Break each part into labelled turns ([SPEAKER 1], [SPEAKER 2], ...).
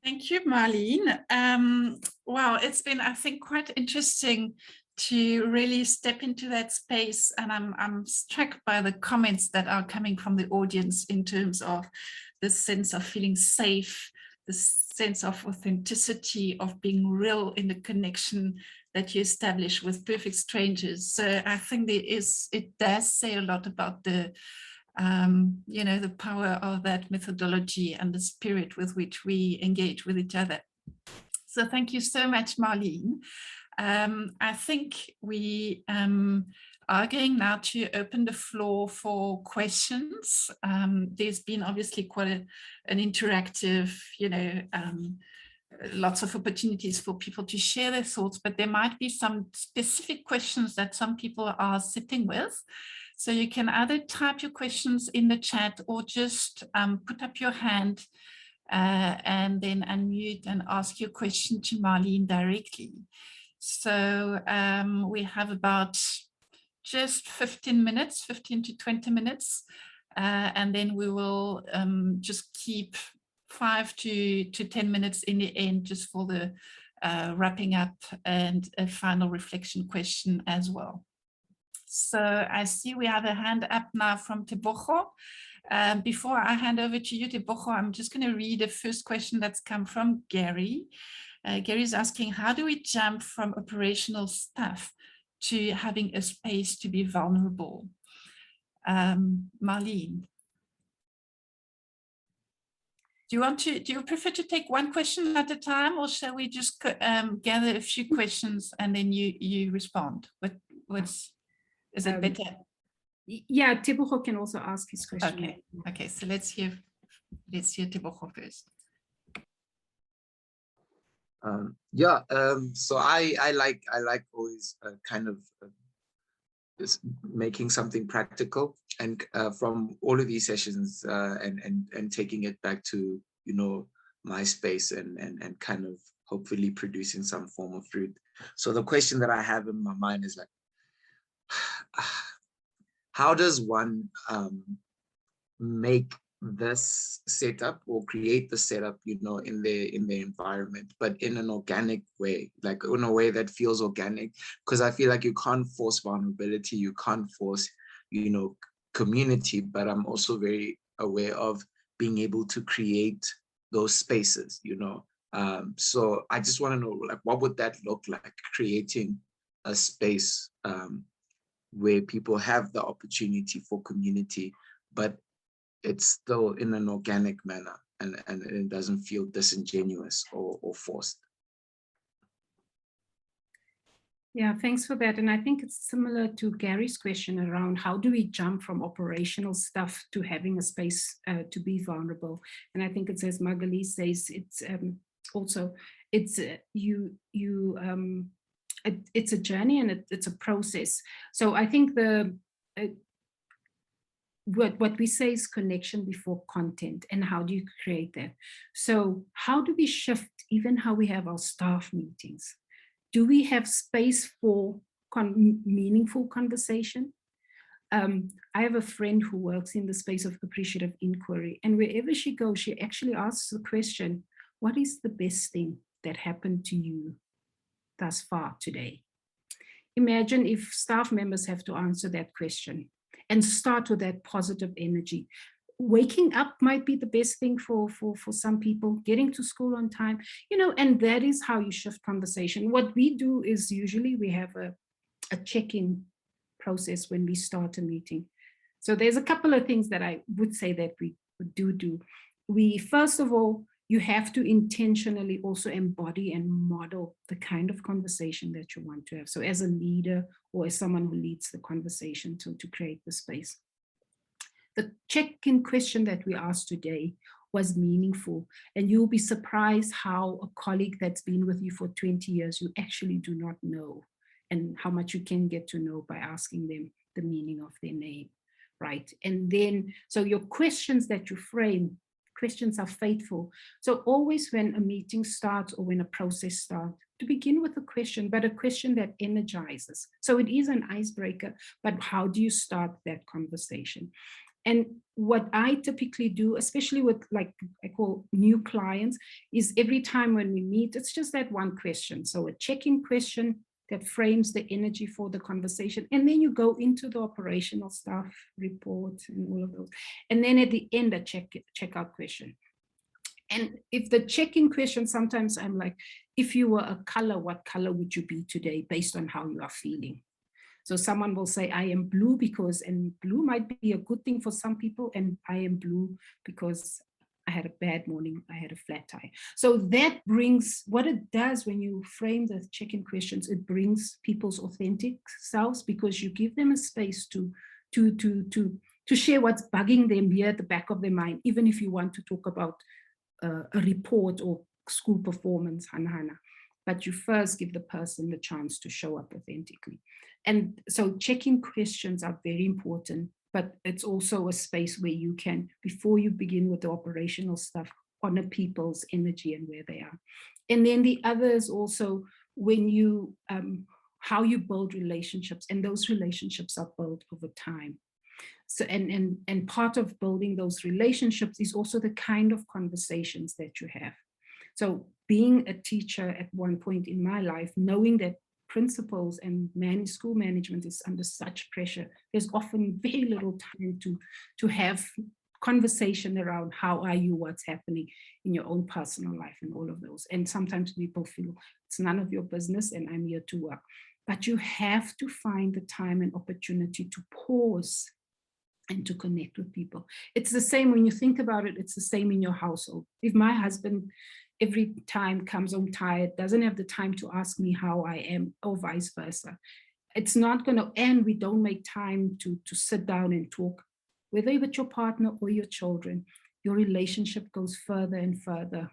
[SPEAKER 1] Thank you, Marlene. Wow, it's been, I think, quite interesting to really step into that space. And I'm struck by the comments that are coming from the audience in terms of the sense of feeling safe, the sense of authenticity, of being real in the connection that you establish with perfect strangers. So I think it does say a lot about the the power of that methodology and the spirit with which we engage with each other. So thank you so much, Marlene. I think we are going now to open the floor for questions. There's been obviously quite an interactive, lots of opportunities for people to share their thoughts, but there might be some specific questions that some people are sitting with. So you can either type your questions in the chat or just put up your hand and then unmute and ask your question to Marlene directly. So we have about just 15 to 20 minutes, and then we will just keep 5 to 10 minutes in the end just for the wrapping up and a final reflection question as well. So I see we have a hand up now from Tebogo. Before I hand over to you, Tebogo, I'm just going to read the first question that's come from Gary. Gary's asking, how do we jump from operational stuff to having a space to be vulnerable? Marlene. Do you prefer to take one question at a time, or shall we just gather a few questions and then you respond? Is it better?
[SPEAKER 2] Yeah, Tebogo can also ask his question.
[SPEAKER 1] Okay. So let's hear Tebogo first.
[SPEAKER 3] So I like always kind of just making something practical, and from all of these sessions and taking it back to my space and kind of hopefully producing some form of fruit. So the question that I have in my mind is like, how does one make this setup or create the setup, in the environment, but in an organic way, like in a way that feels organic? Because I feel like you can't force vulnerability, you can't force, community, but I'm also very aware of being able to create those spaces, So I just want to know, like, what would that look like, creating a space where people have the opportunity for community, but it's still in an organic manner and it doesn't feel disingenuous or forced.
[SPEAKER 2] Yeah, thanks for that. And I think it's similar to Gary's question around how do we jump from operational stuff to having a space to be vulnerable. And I think it's, as Magali says, it's also, it's it's a journey and it's a process. So I think what we say is connection before content, and how do you create that? So how do we shift even how we have our staff meetings? Do we have space for meaningful conversation? I have a friend who works in the space of appreciative inquiry, and wherever she goes, she actually asks the question, what is the best thing that happened to you thus far today? Imagine if staff members have to answer that question and start with that positive energy. Waking up might be the best thing for some people, getting to school on time, and that is how you shift conversation. What we do is usually we have a check-in process when we start a meeting. So there's a couple of things that I would say that we do. We, first of all, you have to intentionally also embody and model the kind of conversation that you want to have. So as a leader or as someone who leads the conversation to create the space. The check-in question that we asked today was meaningful, and you'll be surprised how a colleague that's been with you for 20 years, you actually do not know, and how much you can get to know by asking them the meaning of their name, right? And then, so your questions that you frame, questions are faithful. So always when a meeting starts or when a process starts, to begin with a question, but a question that energizes. So it is an icebreaker, but how do you start that conversation? And what I typically do, especially with like I call new clients, is every time when we meet, it's just that one question. So a check-in question that frames the energy for the conversation. And then you go into the operational stuff, report and all of those. And then at the end, a check-out question. And if the check-in question, sometimes I'm like, if you were a color, what color would you be today based on how you are feeling? So someone will say, I am blue because, and blue might be a good thing for some people, and I am blue because I had a bad morning, I had a flat tire. So that brings, what it does when you frame the check-in questions, it brings people's authentic selves, because you give them a space to share what's bugging them here at the back of their mind, even if you want to talk about a report or school performance, Hana. But you first give the person the chance to show up authentically. And so check-in questions are very important, but it's also a space where you can, before you begin with the operational stuff, honor people's energy and where they are. And then the other is also when you, how you build relationships, and those relationships are built over time. So, and part of building those relationships is also the kind of conversations that you have. So being a teacher at one point in my life, knowing that principals and school management is under such pressure, there's often very little time to have conversation around how are you, what's happening in your own personal life and all of those. And sometimes people feel it's none of your business and I'm here to work. But you have to find the time and opportunity to pause and to connect with people. It's the same when you think about it, it's the same in your household. If my husband every time comes home tired, doesn't have the time to ask me how I am, or vice versa, it's not going to end. We don't make time to sit down and talk, whether with your partner or your children. Your relationship goes further and further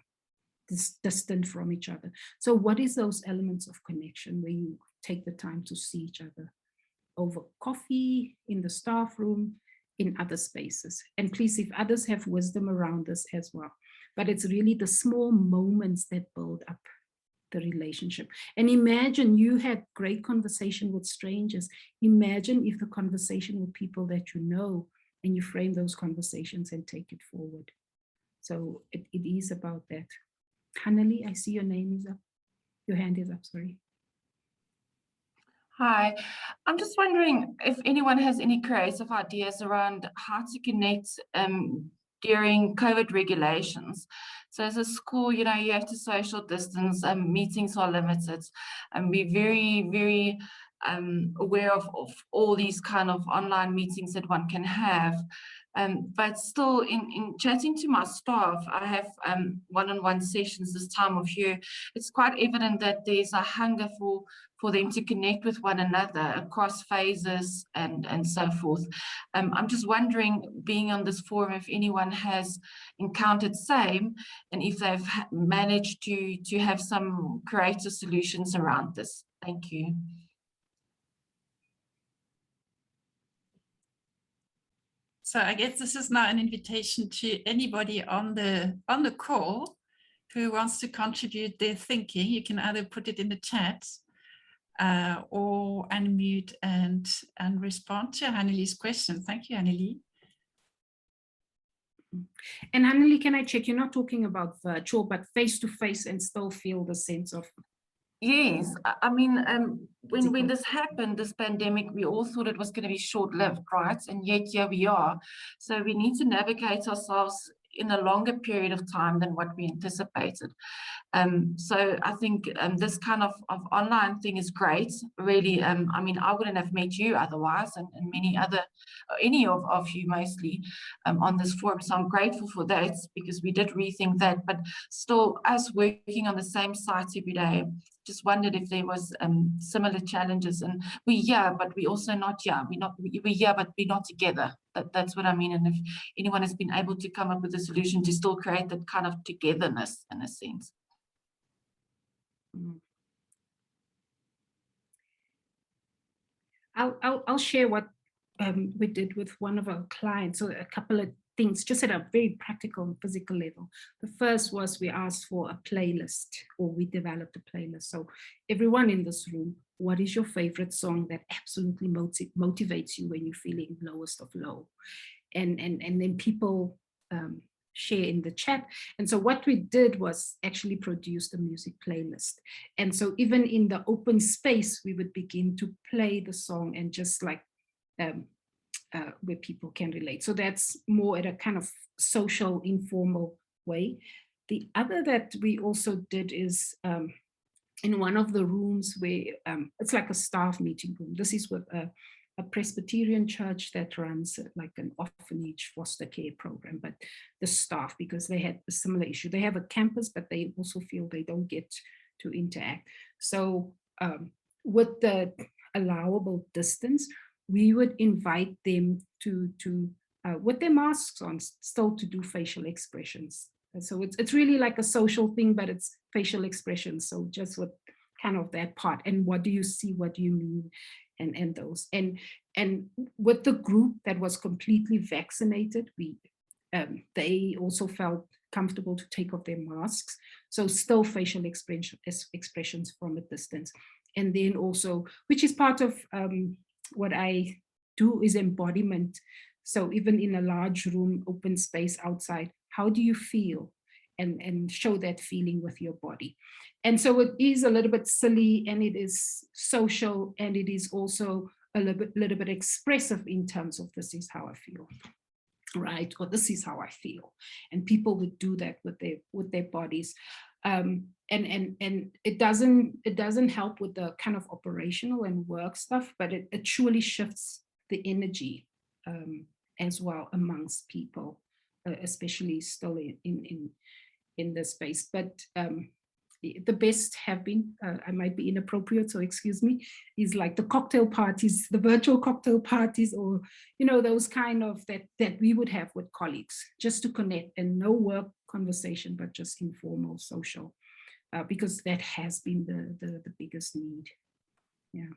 [SPEAKER 2] distant from each other. So what is those elements of connection where you take the time to see each other over coffee, in the staff room, in other spaces? And please, if others have wisdom around this as well. But it's really the small moments that build up the relationship. And imagine you had great conversation with strangers. Imagine if the conversation with people that you know, and you frame those conversations and take it forward. So it is about that. Hanali, I see your name is up. Your hand is up, sorry.
[SPEAKER 4] Hi, I'm just wondering if anyone has any creative ideas around how to connect during COVID regulations. So as a school, you have to social distance, meetings are limited, and we're very, very aware of all these kind of online meetings that one can have. But still, in chatting to my staff, I have one-on-one sessions this time of year. It's quite evident that there's a hunger for them to connect with one another across phases and so forth. I'm just wondering, being on this forum, if anyone has encountered same, and if they've managed to have some creative solutions around this. Thank you.
[SPEAKER 1] So I guess this is now an invitation to anybody on the call who wants to contribute their thinking. You can either put it in the chat or unmute and respond to Hanali's question. Thank you, Hanali.
[SPEAKER 2] And Hanali, can I check, you're not talking about virtual, but face-to-face and still feel the sense of...
[SPEAKER 4] Yes, I mean, when this happened, this pandemic, we all thought it was going to be short-lived, right? And yet here we are. So we need to navigate ourselves in a longer period of time than what we anticipated. So I think this kind of online thing is great, really. I mean, I wouldn't have met you otherwise, and many other, any of you mostly on this forum. So I'm grateful for that, because we did rethink that. But still, us working on the same sites every day, just wondered if there was similar challenges. And we're here, but we're also not here. We're here, but we're not together. That's what I mean. And if anyone has been able to come up with a solution to still create that kind of togetherness in a sense.
[SPEAKER 2] I'll share what we did with one of our clients. So a couple of things, just at a very practical and physical level. The first was we asked for a playlist, or we developed a playlist. So everyone in this room, what is your favorite song that absolutely motivates you when you're feeling lowest of low? and then people share in the chat. And so what we did was actually produce the music playlist. And so even in the open space, we would begin to play the song and just like where people can relate. So that's more at a kind of social, informal way. The other that we also did is in one of the rooms where it's like a staff meeting room. This is with a Presbyterian church that runs like an orphanage foster care program, but the staff, because they had a similar issue. They have a campus, but they also feel they don't get to interact. So with the allowable distance, we would invite them to with their masks on, still to do facial expressions. And so it's really like a social thing, but it's facial expressions. So just with kind of that part, and what do you see, what do you mean, and those. And with the group that was completely vaccinated, they also felt comfortable to take off their masks. So still facial expressions from a distance. And then also, which is part of what I do, is embodiment. So even in a large room, open space outside, how do you feel? And show that feeling with your body. And so it is a little bit silly, and it is social, and it is also a little bit expressive in terms of this is how I feel, right? Or this is how I feel. And people would do that with their bodies. And it doesn't help with the kind of operational and work stuff, but it truly shifts the energy as well amongst people, especially still in this space. But the best have been, I might be inappropriate, so excuse me, is like the cocktail parties, the virtual cocktail parties, or, you know, those kind of that we would have with colleagues, just to connect, and no work conversation, but just informal, social, because that has been the biggest need. Yeah.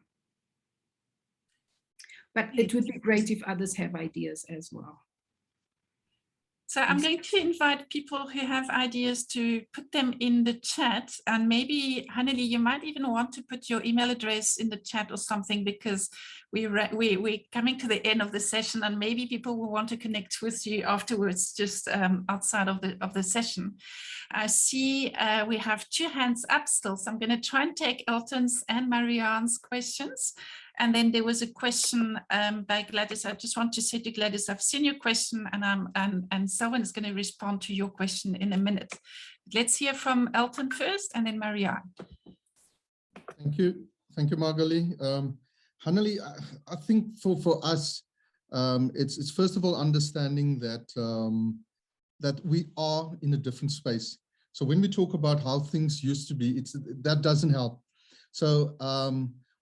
[SPEAKER 2] But it would be great if others have ideas as well.
[SPEAKER 1] So I'm going to invite people who have ideas to put them in the chat, and maybe Hanneli, you might even want to put your email address in the chat or something, because we're coming to the end of the session, and maybe people will want to connect with you afterwards, just outside of the session. I see we have 2 hands up still, so I'm going to try and take Elton's and Marianne's questions. And then there was a question by Gladys. I just want to say to Gladys, I've seen your question, and someone is going to respond to your question in a minute. Let's hear from Elton first, and then Marianne.
[SPEAKER 5] Thank you, Margali. Hanneli, I think for us, it's first of all understanding that that we are in a different space. So when we talk about how things used to be, that doesn't help. So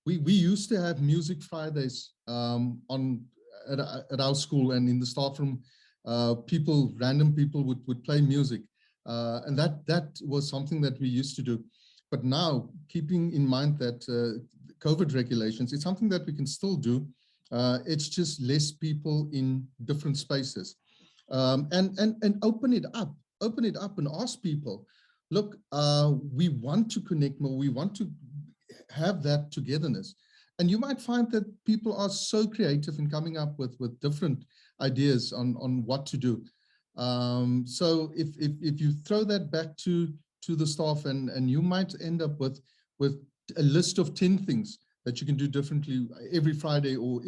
[SPEAKER 5] we used to have music Fridays at our school, and in the staff room, random people would play music, and that was something that we used to do. But now, keeping in mind that COVID regulations, it's something that we can still do. It's just less people in different spaces, and open it up and ask people, look, we want to connect more, we want to have that togetherness. And you might find that people are so creative in coming up with different ideas on what to do. So if you throw that back to the staff, and you might end up with a list of 10 things that you can do differently every Friday or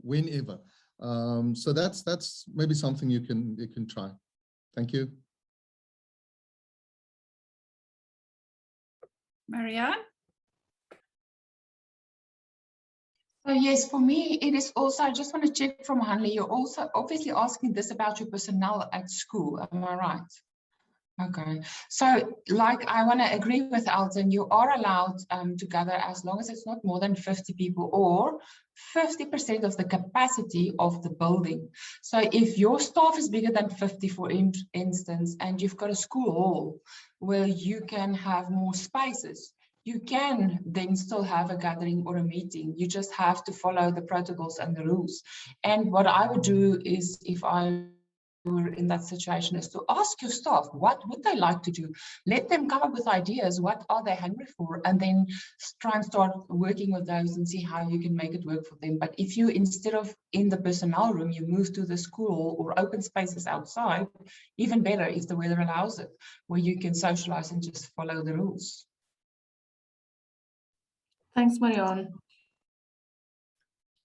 [SPEAKER 5] whenever. So that's maybe something you can try. Thank you.
[SPEAKER 1] Marianne?
[SPEAKER 6] So yes, for me, it is also, I just want to check from Hanneli, you're also obviously asking this about your personnel at school, am I right? Okay, so like I want to agree with Elton, you are allowed to gather as long as it's not more than 50 people or 50% of the capacity of the building. So if your staff is bigger than 50, for instance, and you've got a school hall where you can have more spaces, you can then still have a gathering or a meeting. You just have to follow the protocols and the rules. And what I would do is, if I were in that situation is to ask your staff, what would they like to do? Let them come up with ideas. What are they hungry for? And then try and start working with those and see how you can make it work for them. But if you, instead of in the personnel room, you move to the school or open spaces outside, even better if the weather allows it, where you can socialize and just follow the rules.
[SPEAKER 4] Thanks, Marianne.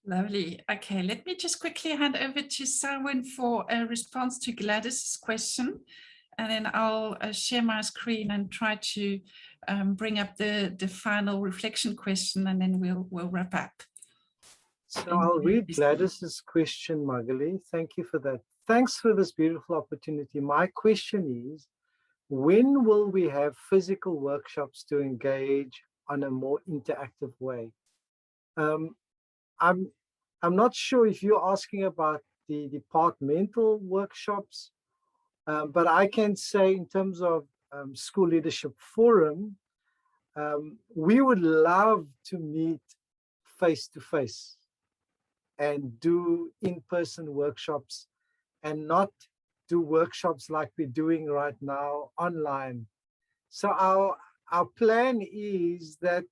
[SPEAKER 1] Lovely. Okay, let me just quickly hand over to Sarwin for a response to Gladys's question, and then I'll share my screen and try to bring up the final reflection question, and then we'll wrap up.
[SPEAKER 7] So I'll read Gladys's question, Magali. Thank you for that. Thanks for this beautiful opportunity. My question is, when will we have physical workshops to engage on a more interactive way? I'm not sure if you're asking about the departmental workshops, but I can say in terms of School Leadership Forum, we would love to meet face-to-face and do in-person workshops and not do workshops like we're doing right now online. So our plan is that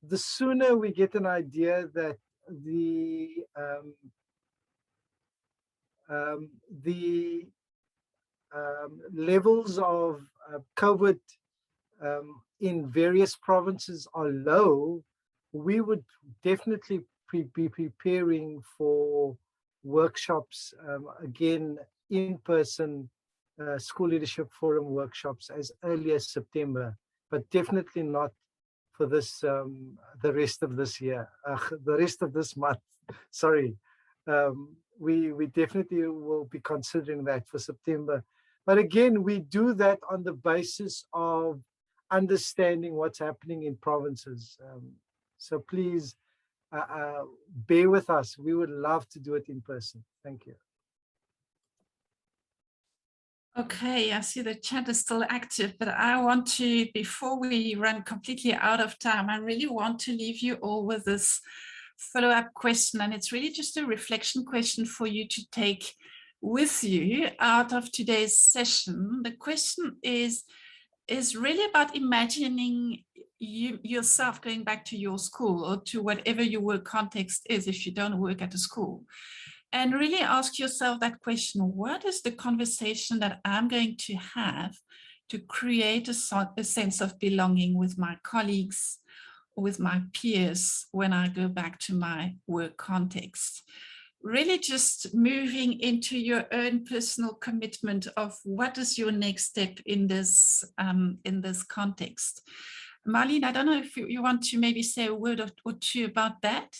[SPEAKER 7] the sooner we get an idea that the levels of COVID in various provinces are low, we would definitely be preparing for workshops, again, in-person School Leadership Forum workshops as early as September, but definitely not for this, the rest of this year, the rest of this month, sorry. We definitely will be considering that for September. But again, we do that on the basis of understanding what's happening in provinces. So please bear with us. We would love to do it in person. Thank you.
[SPEAKER 1] Okay, I see the chat is still active, but I want to, before we run completely out of time, I really want to leave you all with this follow-up question. And it's really just a reflection question for you to take with you out of today's session. The question is really about imagining yourself going back to your school or to whatever your work context is if you don't work at a school. And really ask yourself that question, what is the conversation that I'm going to have to create a sense of belonging with my colleagues or with my peers when I go back to my work context? Really just moving into your own personal commitment of what is your next step in this context. Marlene, I don't know if you want to maybe say a word or two about that.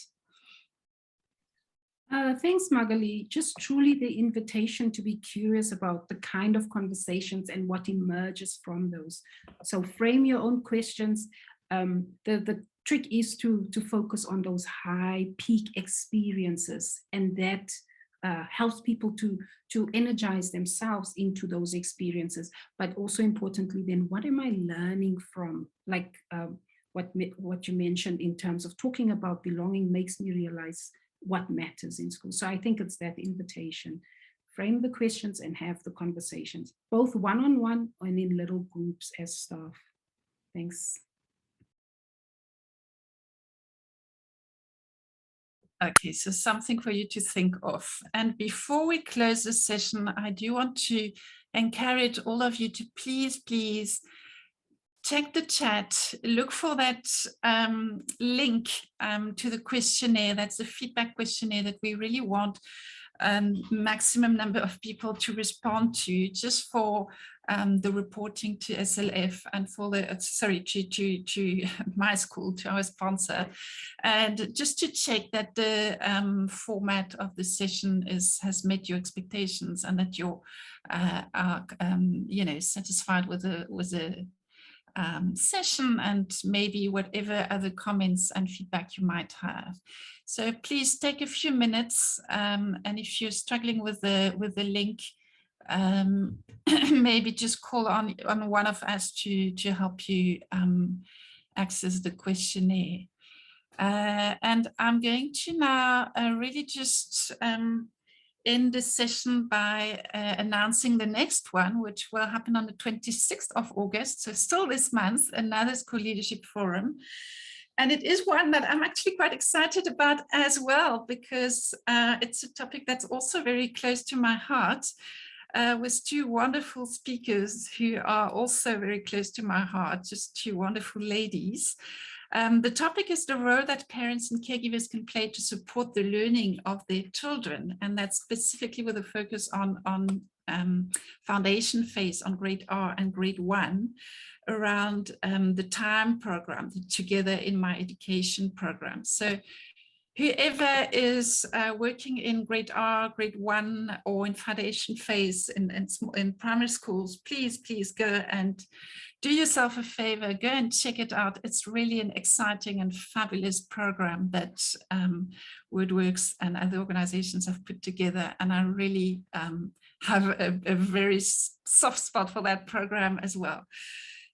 [SPEAKER 2] Thanks, Magali. Just truly the invitation to be curious about the kind of conversations and what emerges from those. So frame your own questions. The trick is to focus on those high peak experiences, and that helps people to energize themselves into those experiences. But also importantly, then what am I learning from? Like what you mentioned in terms of talking about belonging makes me realize what matters in school. So I think it's that invitation. Frame the questions and have the conversations, both one-on-one and in little groups as staff. Thanks.
[SPEAKER 1] Okay, so something for you to think of. And before we close this session, I do want to encourage all of you to please check the chat, look for that link to the questionnaire. That's the feedback questionnaire that we really want maximum number of people to respond to, just for the reporting to SLF and for the, to my school, to our sponsor. And just to check that the format of the session has met your expectations and that you're satisfied with the session and maybe whatever other comments and feedback you might have. So please take a few minutes, and if you're struggling with the link, maybe just call on one of us to help you access the questionnaire. And I'm going to now really just end this session by announcing the next one, which will happen on the 26th of August. So still this month, another School Leadership Forum. And it is one that I'm actually quite excited about as well, because it's a topic that's also very close to my heart, with two wonderful speakers who are also very close to my heart, just two wonderful ladies. The topic is the role that parents and caregivers can play to support the learning of their children, and that's specifically with a focus on foundation phase, on grade R and grade 1, around the TIME program, the Together in My Education program. So whoever is working in grade R, grade 1, or in foundation phase in primary schools, please go and do yourself a favor, go and check it out. It's really an exciting and fabulous program that WordWorks and other organizations have put together. And I really have a very soft spot for that program as well.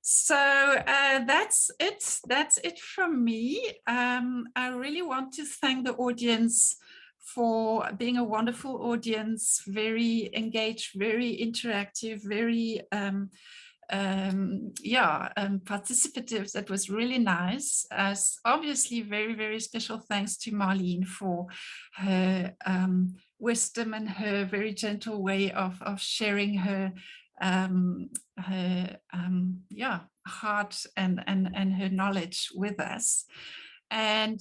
[SPEAKER 1] So that's it from me. I really want to thank the audience for being a wonderful audience, very engaged, very interactive, very participative. That was really nice. Obviously very special thanks to Marlene for her wisdom and her very gentle way of sharing her heart and her knowledge with us. And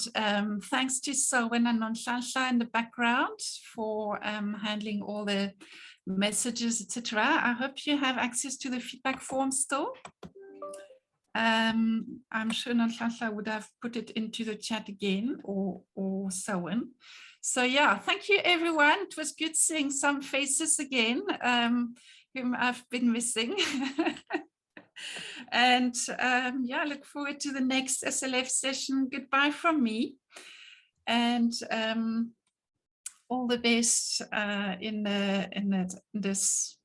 [SPEAKER 1] thanks to Selwyn and Nonhlanhla in the background for handling all the messages, etc. I hope you have access to the feedback form still. I'm sure Nonhlanhla would have put it into the chat again, or Selwyn. So yeah, thank you everyone. It was good seeing some faces again, whom I've been missing. And yeah, look forward to the next SLF session. Goodbye from me, and all the best in this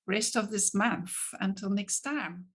[SPEAKER 1] rest of this month. Until next time.